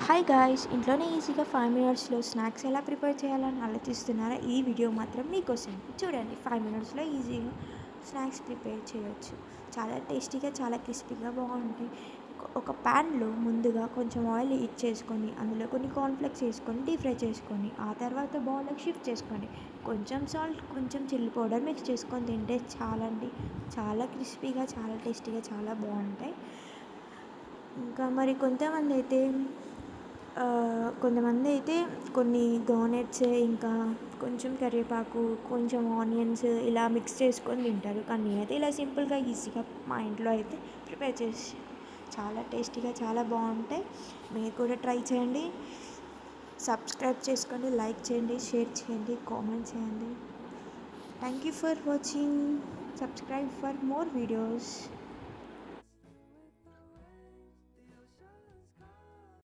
Hi guys, ఇంట్లోనే ఈజీగా 5 మినిట్స్లో స్నాక్స్ ఎలా ప్రిపేర్ చేయాలని ఆలోచిస్తున్నారా? ఈ వీడియో మాత్రం మీకోసం. చూడండి, 5 మినిట్స్లో ఈజీగా స్నాక్స్ ప్రిపేర్ చేయొచ్చు. చాలా టేస్టీగా, చాలా క్రిస్పీగా బాగుంటాయి. ఒక ప్యాన్లో ముందుగా కొంచెం ఆయిల్ హీట్ చేసుకొని అందులో కొన్ని కార్న్ఫ్లెక్స్ వేసుకొని డీప్ ఫ్రై చేసుకొని ఆ తర్వాత బౌల్లోకి షిఫ్ట్ చేసుకోండి. కొంచెం సాల్ట్, కొంచెం చిల్లీ పౌడర్ మిక్స్ చేసుకొని తింటే చాలండి. చాలా క్రిస్పీగా, చాలా టేస్టీగా, చాలా బాగుంటాయి. ఇంకా మరి కొంతమంది అయితే కొన్ని గ్రౌండ్నట్స్, ఇంకా కొంచెం కరివేపాకు, కొంచెం ఆనియన్స్ ఇలా మిక్స్ చేసుకొని తింటారు. కానీ నేనైతే ఇలా సింపుల్గా ఈజీగా మా ఇంట్లో అయితే ప్రిపేర్ చేసి చాలా టేస్టీగా, చాలా బాగుంటాయి. మీరు కూడా ట్రై చేయండి. సబ్స్క్రైబ్ చేసుకోండి, లైక్ చేయండి, షేర్ చేయండి, కామెంట్ చేయండి. Thank you for watching. Subscribe for more videos.